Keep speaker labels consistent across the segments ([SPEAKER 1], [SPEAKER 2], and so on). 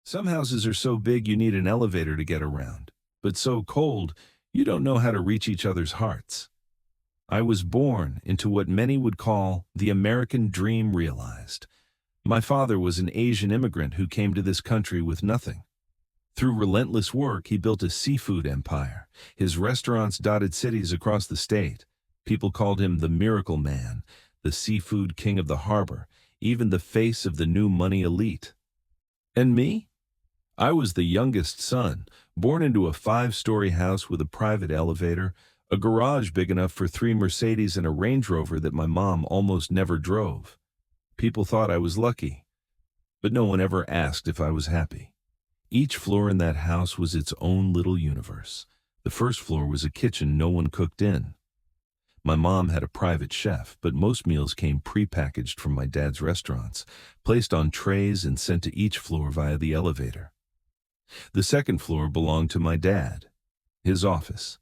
[SPEAKER 1] Some houses are so big you need an elevator to get around, but so cold you don't know how to reach each other's hearts. I was born into what many would call the American dream realized. My father was an Asian immigrant who came to this country with nothing. Through relentless work, he built a seafood empire. His restaurants dotted cities across the state. People called him the Miracle Man, the seafood king of the harbor, even the face of the new money elite. And me? I was the youngest son, born into a five-story house with a private elevator, a garage big enough for three Mercedes and a Range Rover that my mom almost never drove. People thought I was lucky, but no one ever asked if I was happy. Each floor in that house was its own little universe. The first floor was a kitchen no one cooked in. My mom had a private chef, but most meals came pre-packaged from my dad's restaurants, placed on trays and sent to each floor via the elevator. The second floor belonged to my dad, his office.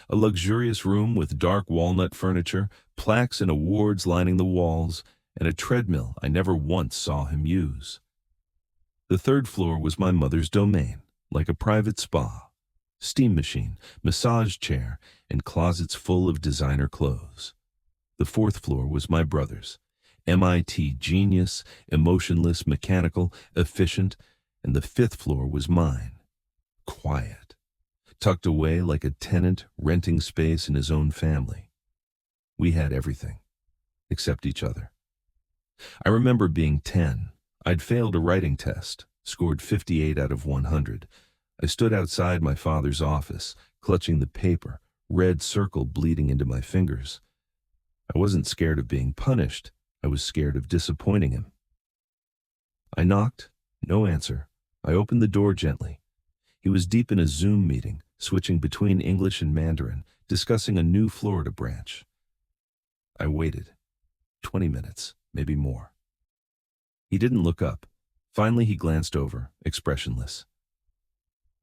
[SPEAKER 1] A luxurious room with dark walnut furniture, plaques and awards lining the walls, and a treadmill I never once saw him use. The third floor was my mother's domain, like a private spa. Steam machine, massage chair, and closets full of designer clothes. The fourth floor was my brother's. MIT genius, emotionless, mechanical, efficient, and the fifth floor was mine. Quiet, tucked away like a tenant renting space in his own family. We had everything, except each other. I remember being 10. I'd failed a writing test, scored 58 out of 100. I stood outside my father's office, clutching the paper, red circle bleeding into my fingers. I wasn't scared of being punished. I was scared of disappointing him. I knocked, no answer. I opened the door gently. He was deep in a Zoom meeting, switching between English and Mandarin, discussing a new Florida branch. I waited. 20 minutes, maybe more. He didn't look up. Finally, he glanced over, expressionless.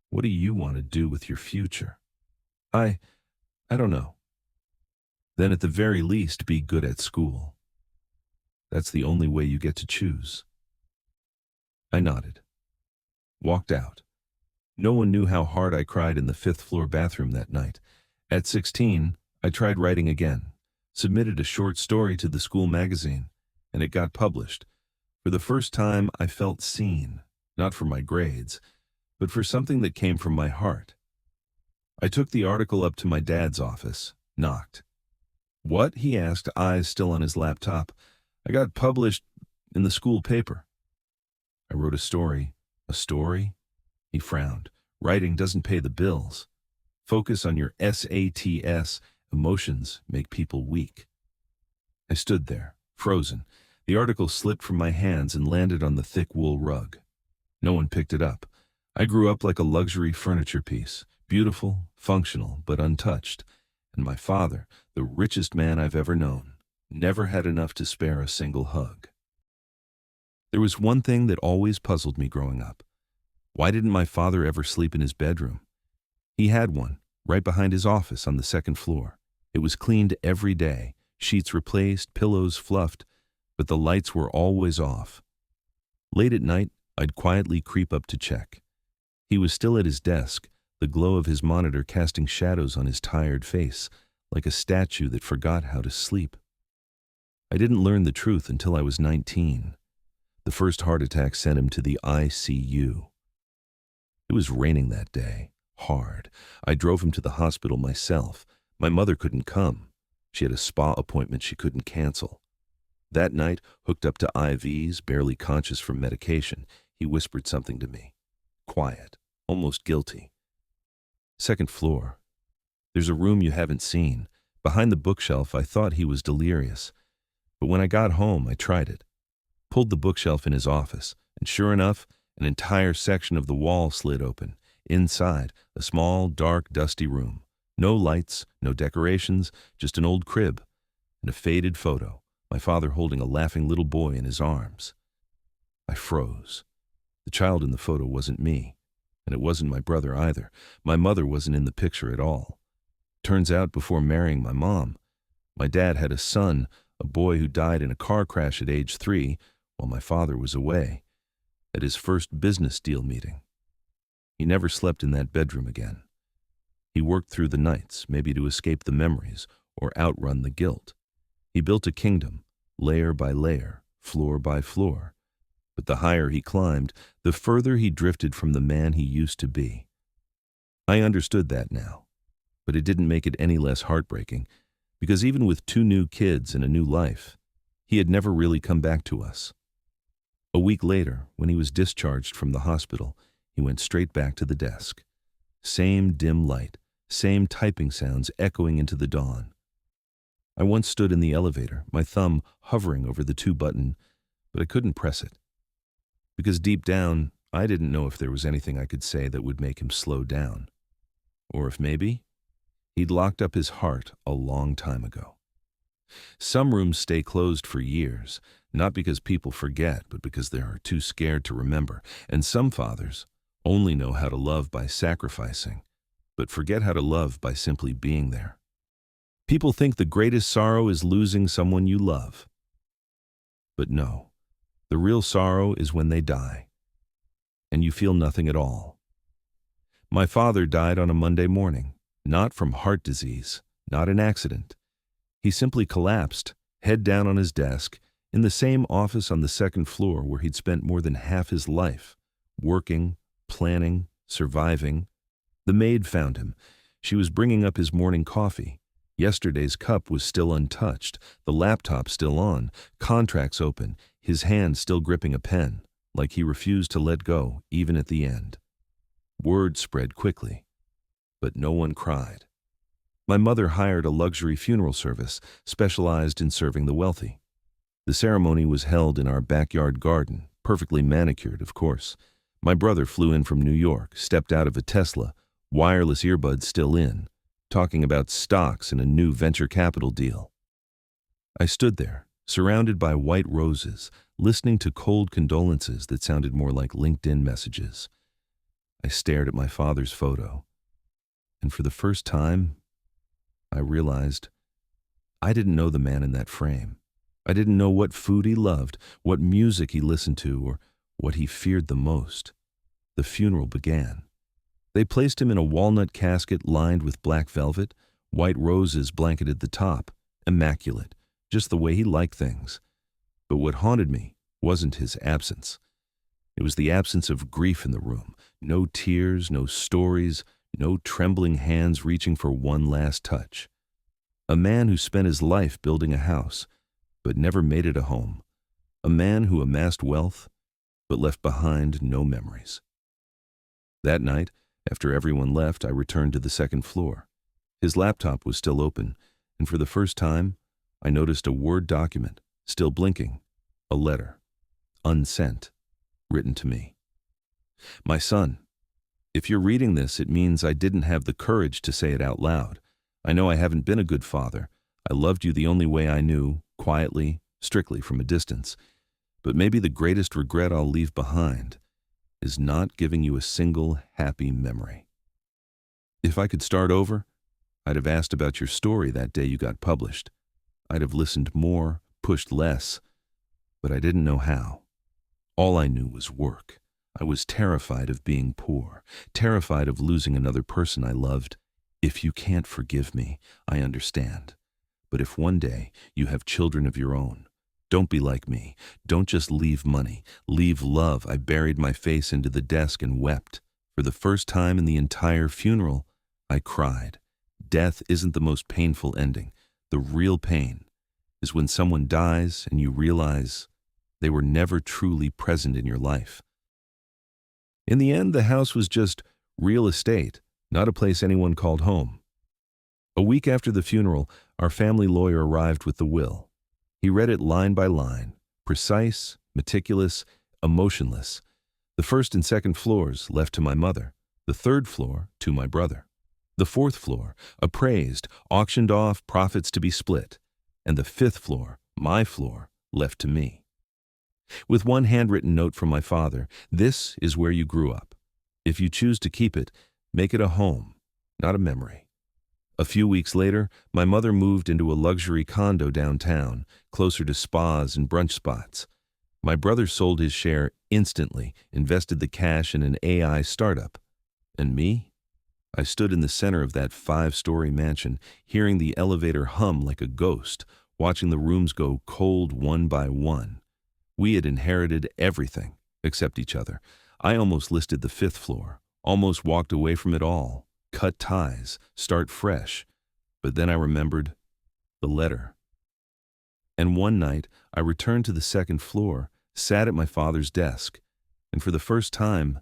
[SPEAKER 1] "What do you want to do with your future?" I don't know." "Then at the very least, be good at school. That's the only way you get to choose." I nodded. Walked out. No one knew how hard I cried in the fifth-floor bathroom that night. At 16, I tried writing again, submitted a short story to the school magazine, and it got published. For the first time, I felt seen, not for my grades, but for something that came from my heart. I took the article up to my dad's office, knocked. "What?" he asked, eyes still on his laptop. "I got published in the school paper." I wrote a story. "A story?" He frowned. "Writing doesn't pay the bills. Focus on your SATs. Emotions make people weak." I stood there, frozen. The article slipped from my hands and landed on the thick wool rug. No one picked it up. I grew up like a luxury furniture piece, beautiful, functional, but untouched. And my father, the richest man I've ever known, never had enough to spare a single hug. There was one thing that always puzzled me growing up. Why didn't my father ever sleep in his bedroom? He had one, right behind his office on the second floor. It was cleaned every day, sheets replaced, pillows fluffed, but the lights were always off. Late at night, I'd quietly creep up to check. He was still at his desk, the glow of his monitor casting shadows on his tired face, like a statue that forgot how to sleep. I didn't learn the truth until I was 19. The first heart attack sent him to the ICU. It was raining that day, hard. I drove him to the hospital myself. My mother couldn't come. She had a spa appointment she couldn't cancel. That night, hooked up to IVs, barely conscious from medication, he whispered something to me. Quiet, almost guilty. "Second floor. There's a room you haven't seen. Behind the bookshelf." I thought he was delirious. But when I got home, I tried it. Pulled the bookshelf in his office, and sure enough, an entire section of the wall slid open. Inside, a small, dark, dusty room. No lights, no decorations, just an old crib and a faded photo, my father holding a laughing little boy in his arms. I froze. The child in the photo wasn't me, and it wasn't my brother either. My mother wasn't in the picture at all. Turns out, before marrying my mom, my dad had a son, a boy who died in a car crash at age 3 while my father was away. at his first business deal meeting. He never slept in that bedroom again. He worked through the nights, maybe to escape the memories or outrun the guilt. He built a kingdom, layer by layer, floor by floor. But the higher he climbed, the further he drifted from the man he used to be. I understood that now, but it didn't make it any less heartbreaking, because even with 2 new kids and a new life, he had never really come back to us. A week later, when he was discharged from the hospital, he went straight back to the desk. Same dim light, same typing sounds echoing into the dawn. I once stood in the elevator, my thumb hovering over the 2 button, but I couldn't press it. Because deep down, I didn't know if there was anything I could say that would make him slow down. Or if maybe he'd locked up his heart a long time ago. Some rooms stay closed for years, not because people forget, but because they are too scared to remember. And some fathers only know how to love by sacrificing, but forget how to love by simply being there. People think the greatest sorrow is losing someone you love. But no, the real sorrow is when they die, and you feel nothing at all. My father died on a Monday morning, not from heart disease, not an accident. He simply collapsed, head down on his desk, in the same office on the 2nd floor where he'd spent more than half his life, working, planning, surviving. The maid found him. She was bringing up his morning coffee. Yesterday's cup was still untouched, the laptop still on, contracts open, his hand still gripping a pen, like he refused to let go, even at the end. Word spread quickly, but no one cried. My mother hired a luxury funeral service specialized in serving the wealthy. The ceremony was held in our backyard garden, perfectly manicured, of course. My brother flew in from New York, stepped out of a Tesla, wireless earbuds still in, talking about stocks and a new venture capital deal. I stood there, surrounded by white roses, listening to cold condolences that sounded more like LinkedIn messages. I stared at my father's photo, and for the first time, I realized I didn't know the man in that frame. I didn't know what food he loved, what music he listened to, or what he feared the most. The funeral began. They placed him in a walnut casket lined with black velvet. White roses blanketed the top, immaculate, just the way he liked things. But what haunted me wasn't his absence. It was the absence of grief in the room. No tears, no stories, no trembling hands reaching for one last touch. A man who spent his life building a house, but never made it a home. A man who amassed wealth, but left behind no memories. That night, after everyone left, I returned to the 2nd floor. His laptop was still open, and for the first time, I noticed a Word document, still blinking, a letter, unsent, written to me. My son, if you're reading this, it means I didn't have the courage to say it out loud. I know I haven't been a good father. I loved you the only way I knew, quietly, strictly from a distance. But maybe the greatest regret I'll leave behind is not giving you a single happy memory. If I could start over, I'd have asked about your story that day you got published. I'd have listened more, pushed less, but I didn't know how. All I knew was work. I was terrified of being poor, terrified of losing another person I loved. If you can't forgive me, I understand. But if one day you have children of your own, don't be like me. Don't just leave money. Leave love. I buried my face into the desk and wept. For the first time in the entire funeral, I cried. Death isn't the most painful ending. The real pain is when someone dies and you realize they were never truly present in your life. In the end, the house was just real estate, not a place anyone called home. A week after the funeral, our family lawyer arrived with the will. He read it line by line, precise, meticulous, emotionless. The 1st and 2nd floors left to my mother, the 3rd floor to my brother. The 4th floor, appraised, auctioned off, profits to be split. And the 5th floor, my floor, left to me. With one handwritten note from my father, this is where you grew up. If you choose to keep it, make it a home, not a memory. A few weeks later, my mother moved into a luxury condo downtown, closer to spas and brunch spots. My brother sold his share instantly, invested the cash in an AI startup. And me? I stood in the center of that 5-story mansion, hearing the elevator hum like a ghost, watching the rooms go cold one by one. We had inherited everything, except each other. I almost listed the 5th floor, almost walked away from it all, cut ties, start fresh. But then I remembered the letter. And one night, I returned to the 2nd floor, sat at my father's desk, and for the first time,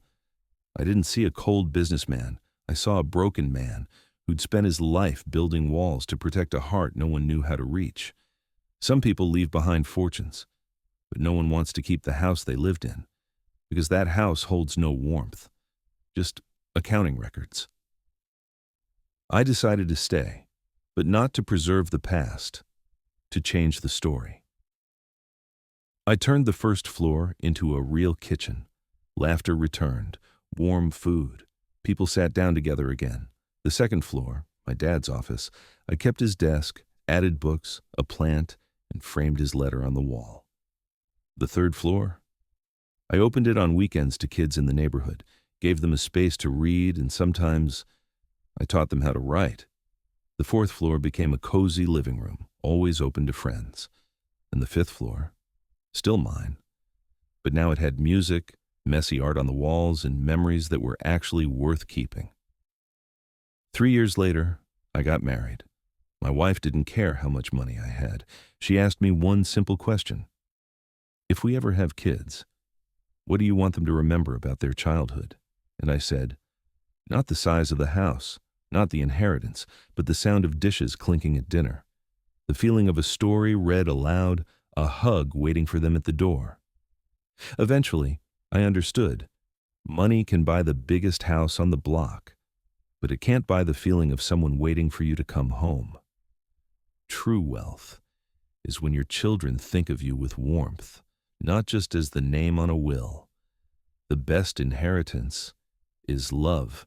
[SPEAKER 1] I didn't see a cold businessman. I saw a broken man who'd spent his life building walls to protect a heart no one knew how to reach. Some people leave behind fortunes, but no one wants to keep the house they lived in, because that house holds no warmth, just accounting records. I decided to stay, but not to preserve the past, to change the story. I turned the 1st floor into a real kitchen. Laughter returned, warm food. People sat down together again. The 2nd floor, my dad's office, I kept his desk, added books, a plant, and framed his letter on the wall. The 3rd floor? I opened it on weekends to kids in the neighborhood, gave them a space to read, and sometimes I taught them how to write. The 4th floor became a cozy living room, always open to friends. And the 5th floor, still mine, but now it had music, messy art on the walls, and memories that were actually worth keeping. 3 years later, I got married. My wife didn't care how much money I had. She asked me one simple question. If we ever have kids, what do you want them to remember about their childhood? And I said, not the size of the house, not the inheritance, but the sound of dishes clinking at dinner, the feeling of a story read aloud, a hug waiting for them at the door. Eventually, I understood. Money can buy the biggest house on the block, but it can't buy the feeling of someone waiting for you to come home. True wealth is when your children think of you with warmth, not just as the name on a will. The best inheritance is love,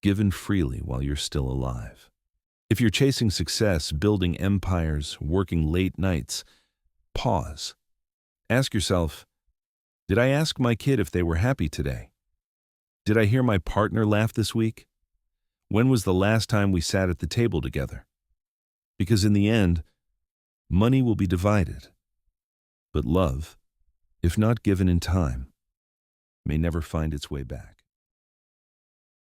[SPEAKER 1] given freely while you're still alive. If you're chasing success, building empires, working late nights, pause. Ask yourself, did I ask my kid if they were happy today? Did I hear my partner laugh this week? When was the last time we sat at the table together? Because in the end, money will be divided. But love, if not given in time, may never find its way back.